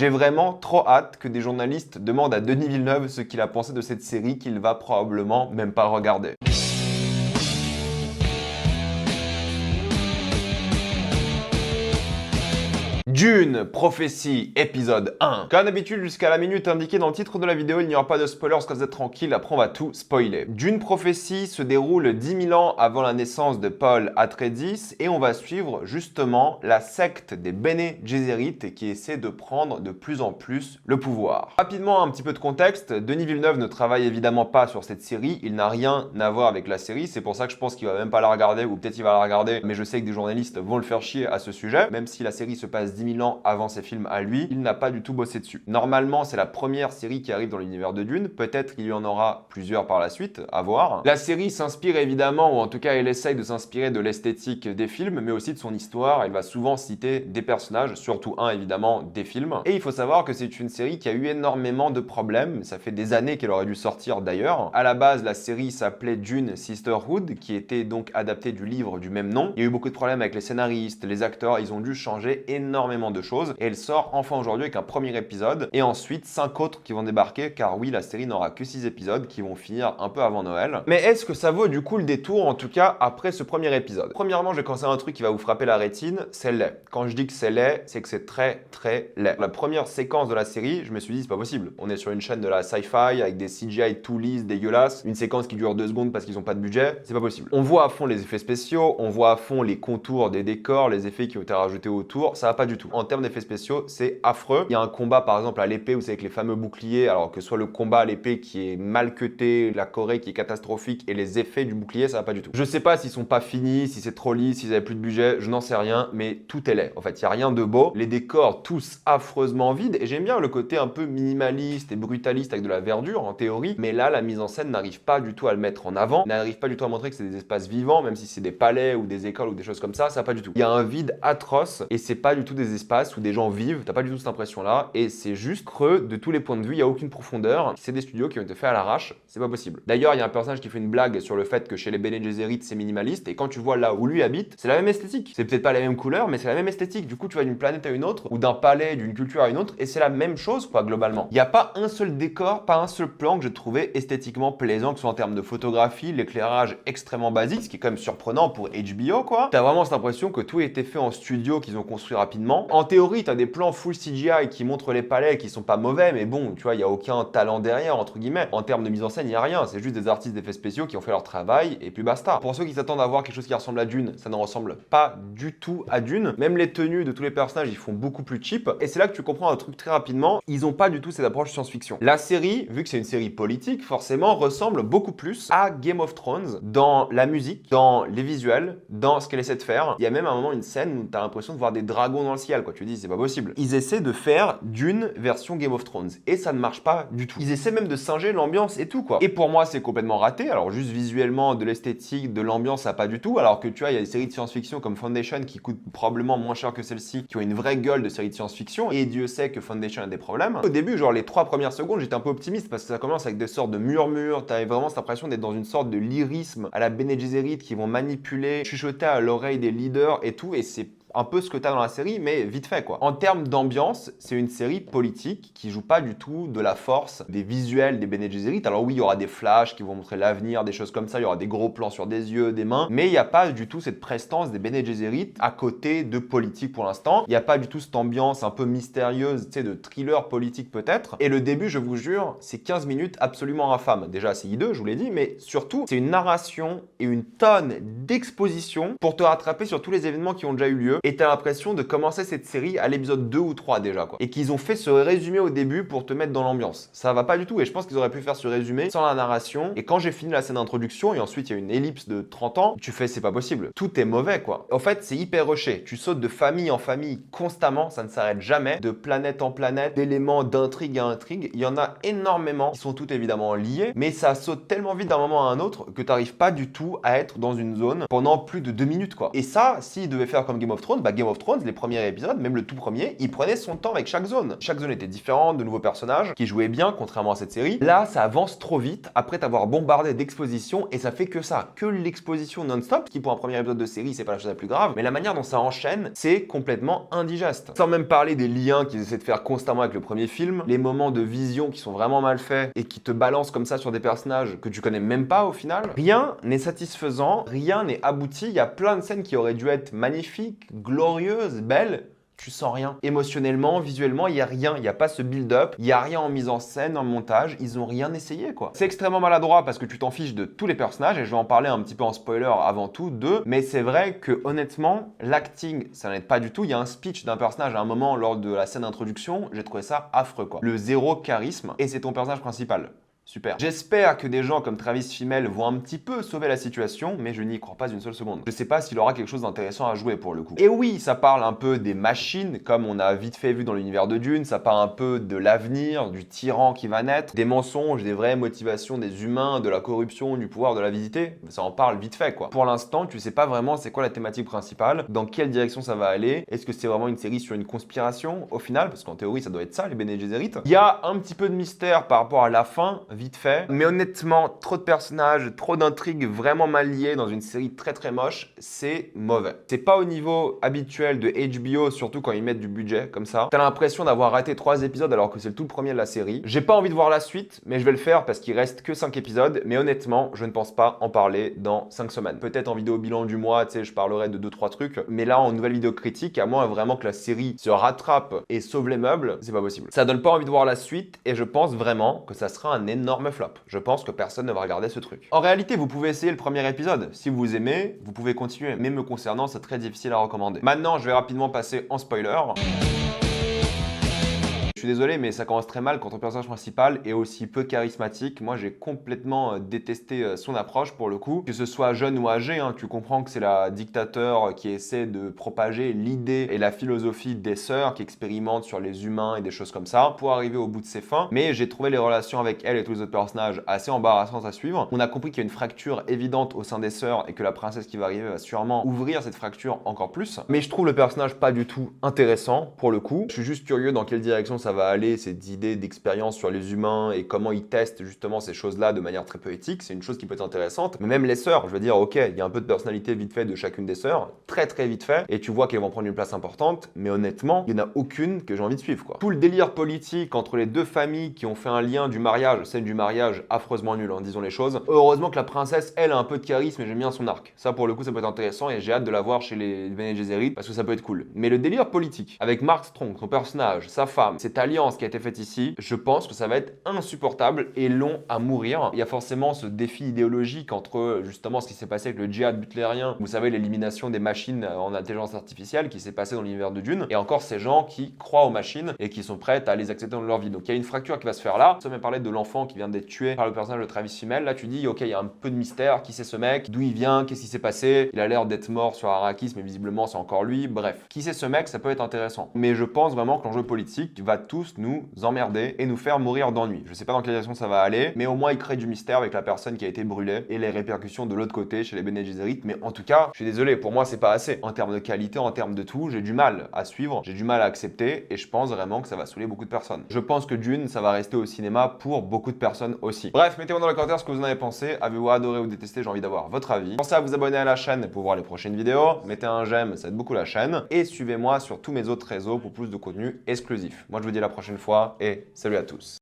J'ai vraiment trop hâte que des journalistes demandent à Denis Villeneuve ce qu'il a pensé de cette série qu'il va probablement même pas regarder. Dune, prophétie, épisode 1. Comme d'habitude, jusqu'à la minute indiquée dans le titre de la vidéo, il n'y aura pas de spoilers, parce que vous êtes tranquille, après on va tout spoiler. Dune, prophétie se déroule 10 000 ans avant la naissance de Paul Atreides, et on va suivre justement la secte des Bene Gesserit qui essaie de prendre de plus en plus le pouvoir. Rapidement, un petit peu de contexte, Denis Villeneuve ne travaille évidemment pas sur cette série, il n'a rien à voir avec la série, c'est pour ça que je pense qu'il va même pas la regarder, ou peut-être il va la regarder, mais je sais que des journalistes vont le faire chier à ce sujet, même si la série se passe 10 000 ans avant ses films à lui, il n'a pas du tout bossé dessus. Normalement, c'est la première série qui arrive dans l'univers de Dune, peut-être qu'il y en aura plusieurs par la suite, à voir. La série s'inspire évidemment, ou en tout cas elle essaye de s'inspirer de l'esthétique des films, mais aussi de son histoire. Elle va souvent citer des personnages, surtout un évidemment des films. Et il faut savoir que c'est une série qui a eu énormément de problèmes, ça fait des années qu'elle aurait dû sortir d'ailleurs. À la base, la série s'appelait Dune Sisterhood, qui était donc adaptée du livre du même nom. Il y a eu beaucoup de problèmes avec les scénaristes, les acteurs, ils ont dû changer énormément de choses et elle sort enfin aujourd'hui avec un premier épisode et ensuite 5 autres qui vont débarquer car oui, la série n'aura que 6 épisodes qui vont finir un peu avant Noël. Mais est-ce que ça vaut du coup le détour, en tout cas après ce premier épisode? Premièrement, je vais commencer un truc qui va vous frapper la rétine, c'est laid. Quand je dis que c'est laid, c'est que c'est très très laid. La première séquence de la série, je me suis dit c'est pas possible. On est sur une chaîne de la sci-fi avec des CGI tout lisses, dégueulasses, une séquence qui dure 2 secondes parce qu'ils ont pas de budget, c'est pas possible. On voit à fond les effets spéciaux, on voit à fond les contours des décors, les effets qui ont été rajoutés autour, ça va pas du tout. En termes d'effets spéciaux, c'est affreux. Il y a un combat par exemple à l'épée où c'est avec les fameux boucliers, alors que soit le combat à l'épée qui est mal cuté, la Corée qui est catastrophique et les effets du bouclier, ça va pas du tout. Je sais pas s'ils sont pas finis, si c'est trop lisse, s'ils avaient plus de budget, je n'en sais rien, mais tout est laid. En fait, il y a rien de beau. Les décors tous affreusement vides et j'aime bien le côté un peu minimaliste et brutaliste avec de la verdure en théorie, mais là la mise en scène n'arrive pas du tout à le mettre en avant, n'arrive pas du tout à montrer que c'est des espaces vivants, même si c'est des palais ou des écoles ou des choses comme ça va pas du tout. Il y a un vide atroce et c'est pas du tout des espaces où des gens vivent, t'as pas du tout cette impression-là, et c'est juste creux de tous les points de vue, il n'y a aucune profondeur, c'est des studios qui ont été faits à l'arrache, c'est pas possible. D'ailleurs, il y a un personnage qui fait une blague sur le fait que chez les Bene Gesserit, c'est minimaliste, et quand tu vois là où lui habite, c'est la même esthétique. C'est peut-être pas la même couleur, mais c'est la même esthétique. Du coup, tu vas d'une planète à une autre, ou d'un palais, d'une culture à une autre, et c'est la même chose, quoi, globalement. Il n'y a pas un seul décor, pas un seul plan que j'ai trouvé esthétiquement plaisant, que ce soit en termes de photographie, l'éclairage extrêmement basique, ce qui est quand même surprenant pour HBO, quoi. T'as vraiment cette impression que tout a été fait en studio, qu'ils ont construit rapidement. En théorie, t'as des plans full CGI qui montrent les palais qui sont pas mauvais, mais bon, tu vois, il n'y a aucun talent derrière, entre guillemets. En termes de mise en scène, il n'y a rien. C'est juste des artistes d'effets spéciaux qui ont fait leur travail, et puis basta. Pour ceux qui s'attendent à voir quelque chose qui ressemble à Dune, ça ne ressemble pas du tout à Dune. Même les tenues de tous les personnages, ils font beaucoup plus cheap. Et c'est là que tu comprends un truc très rapidement. Ils n'ont pas du tout cette approche science-fiction. La série, vu que c'est une série politique, forcément, ressemble beaucoup plus à Game of Thrones dans la musique, dans les visuels, dans ce qu'elle essaie de faire. Il y a même à un moment une scène où tu as l'impression de voir des dragons dans le ciel, quoi. Tu te dis, c'est pas possible. Ils essaient de faire Dune version Game of Thrones. Et ça ne marche pas du tout. Ils essaient même de singer l'ambiance et tout, quoi. Et pour moi, c'est complètement raté. Alors, juste visuellement, de l'esthétique, de l'ambiance, ça pas du tout. Alors que tu vois, il y a des séries de science-fiction comme Foundation qui coûtent probablement moins cher que celle-ci, qui ont une vraie gueule de série de science-fiction. Et Dieu sait que Foundation a des problèmes. Au début, genre les 3 premières secondes, j'étais un peu optimiste parce que ça commence avec des sortes de murmures. T'avais vraiment cette impression d'être dans une sorte de lyrisme à la Bene Gesserit qui vont manipuler, chuchoter à l'oreille des leaders et tout. Et c'est un peu ce que tu as dans la série, mais vite fait, quoi. En termes d'ambiance, c'est une série politique qui joue pas du tout de la force des visuels des Bene Gesserit. Alors oui, il y aura des flashs qui vont montrer l'avenir, des choses comme ça, il y aura des gros plans sur des yeux, des mains, mais il n'y a pas du tout cette prestance des Bene Gesserit à côté de politique pour l'instant. Il n'y a pas du tout cette ambiance un peu mystérieuse, tu sais, de thriller politique peut-être. Et le début, je vous jure, c'est 15 minutes absolument infâmes. Déjà, c'est hideux, je vous l'ai dit, mais surtout, c'est une narration et une tonne d'exposition pour te rattraper sur tous les événements qui ont déjà eu lieu. Et t'as l'impression de commencer cette série à l'épisode 2 ou 3 déjà, quoi. Et qu'ils ont fait ce résumé au début pour te mettre dans l'ambiance. Ça va pas du tout et je pense qu'ils auraient pu faire ce résumé sans la narration. Et quand j'ai fini la scène d'introduction et ensuite il y a une ellipse de 30 ans, tu fais c'est pas possible. Tout est mauvais, quoi. En fait, c'est hyper rushé. Tu sautes de famille en famille constamment, ça ne s'arrête jamais. De planète en planète, d'éléments d'intrigue à intrigue. Il y en a énormément qui sont toutes évidemment liées, mais ça saute tellement vite d'un moment à un autre que t'arrives pas du tout à être dans une zone pendant plus de 2 minutes, quoi. Et ça, s'ils devaient faire comme Game of Thrones, Thrones, Game of Thrones, les premiers épisodes, même le tout premier, il prenait son temps avec chaque zone. Chaque zone était différente, de nouveaux personnages qui jouaient bien, contrairement à cette série. Là, ça avance trop vite après t'avoir bombardé d'expositions et ça fait que ça, que l'exposition non-stop, ce qui pour un premier épisode de série, c'est pas la chose la plus grave, mais la manière dont ça enchaîne, c'est complètement indigeste. Sans même parler des liens qu'ils essaient de faire constamment avec le premier film, les moments de vision qui sont vraiment mal faits et qui te balancent comme ça sur des personnages que tu connais même pas au final. Rien n'est satisfaisant, rien n'est abouti. Il y a plein de scènes qui auraient dû être magnifiques, glorieuses, belles. Tu sens rien. Émotionnellement, visuellement, il n'y a rien. Il n'y a pas ce build-up. Il n'y a rien en mise en scène, en montage. Ils n'ont rien essayé, quoi. C'est extrêmement maladroit parce que tu t'en fiches de tous les personnages et je vais en parler un petit peu en spoiler avant tout d'eux. Mais c'est vrai que, honnêtement, l'acting, ça n'aide pas du tout. Il y a un speech d'un personnage à un moment lors de la scène d'introduction. J'ai trouvé ça affreux, quoi. Le zéro charisme et c'est ton personnage principal. Super. J'espère que des gens comme Travis Fimmel vont un petit peu sauver la situation, mais je n'y crois pas une seule seconde. Je sais pas s'il aura quelque chose d'intéressant à jouer pour le coup. Et oui, ça parle un peu des machines, comme on a vite fait vu dans l'univers de Dune, ça parle un peu de l'avenir, du tyran qui va naître, des mensonges, des vraies motivations des humains, de la corruption, du pouvoir de l'avidité. Ça en parle vite fait, quoi. Pour l'instant, tu sais pas vraiment c'est quoi la thématique principale, dans quelle direction ça va aller, est-ce que c'est vraiment une série sur une conspiration au final, parce qu'en théorie ça doit être ça, les Bene Gesserit. Il y a un petit peu de mystère par rapport à la fin, vite fait. Mais honnêtement, trop de personnages, trop d'intrigues vraiment mal liées dans une série très très moche, c'est mauvais. C'est pas au niveau habituel de HBO, surtout quand ils mettent du budget comme ça. T'as l'impression d'avoir raté 3 épisodes alors que c'est le tout premier de la série. J'ai pas envie de voir la suite, mais je vais le faire parce qu'il reste que 5 épisodes. Mais honnêtement, je ne pense pas en parler dans 5 semaines. Peut-être en vidéo bilan du mois, tu sais, je parlerai de 2-3 trucs. Mais là, en nouvelle vidéo critique, à moins vraiment que la série se rattrape et sauve les meubles, c'est pas possible. Ça donne pas envie de voir la suite et je pense vraiment que ça sera un énorme flop. Je pense que personne ne va regarder ce truc. En réalité, vous pouvez essayer le premier épisode. Si vous aimez, vous pouvez continuer. Mais me concernant, c'est très difficile à recommander. Maintenant, je vais rapidement passer en spoiler. Je suis désolé, mais ça commence très mal quand ton personnage principal est aussi peu charismatique. Moi, j'ai complètement détesté son approche pour le coup. Que ce soit jeune ou âgé, hein, tu comprends que c'est la dictateur qui essaie de propager l'idée et la philosophie des sœurs, qui expérimente sur les humains et des choses comme ça, pour arriver au bout de ses fins. Mais j'ai trouvé les relations avec elle et tous les autres personnages assez embarrassantes à suivre. On a compris qu'il y a une fracture évidente au sein des sœurs et que la princesse qui va arriver va sûrement ouvrir cette fracture encore plus. Mais je trouve le personnage pas du tout intéressant pour le coup. Je suis juste curieux dans quelle direction ça va aller, cette idée d'expérience sur les humains et comment ils testent justement ces choses-là de manière très peu éthique. C'est une chose qui peut être intéressante. Mais même les sœurs, je veux dire, ok, il y a un peu de personnalité vite fait de chacune des sœurs, très très vite fait, et tu vois qu'elles vont prendre une place importante, mais honnêtement, il n'y en a aucune que j'ai envie de suivre, quoi. Tout le délire politique entre les deux familles qui ont fait un lien du mariage, scène du mariage affreusement nulle, hein, disons les choses. Heureusement que la princesse, elle, a un peu de charisme et j'aime bien son arc. Ça, pour le coup, ça peut être intéressant et j'ai hâte de la voir chez les Bene Gesserit parce que ça peut être cool. Mais le délire politique, avec Mark Strong, son personnage, sa femme, cette alliance qui a été faite ici, je pense que ça va être insupportable et long à mourir. Il y a forcément ce défi idéologique entre justement ce qui s'est passé avec le djihad butlérien, vous savez, l'élimination des machines en intelligence artificielle qui s'est passé dans l'univers de Dune, et encore ces gens qui croient aux machines et qui sont prêts à les accepter dans leur vie. Donc il y a une fracture qui va se faire là. Sans même parler de l'enfant qui vient d'être tué par le personnage de Travis Fimmel. Là tu dis, ok, il y a un peu de mystère, qui c'est ce mec, d'où il vient, qu'est-ce qui s'est passé, il a l'air d'être mort sur Arrakis, mais visiblement c'est encore lui, bref. Qui c'est ce mec, ça peut être intéressant. Mais je pense vraiment que l'enjeu politique va tous nous emmerder et nous faire mourir d'ennui. Je sais pas dans quelle direction ça va aller, mais au moins il crée du mystère avec la personne qui a été brûlée et les répercussions de l'autre côté chez les Bene Gesserit. Mais en tout cas, je suis désolé, pour moi c'est pas assez. En termes de qualité, en termes de tout, j'ai du mal à suivre, j'ai du mal à accepter et je pense vraiment que ça va saouler beaucoup de personnes. Je pense que Dune, ça va rester au cinéma pour beaucoup de personnes aussi. Bref, mettez-moi dans les commentaires ce que vous en avez pensé. Avez-vous adoré ou détesté? J'ai envie d'avoir votre avis. Pensez à vous abonner à la chaîne pour voir les prochaines vidéos. Mettez un j'aime, ça aide beaucoup la chaîne. Et suivez-moi sur tous mes autres réseaux pour plus de contenu exclusif. Moi je vous dis à la prochaine fois et salut à tous.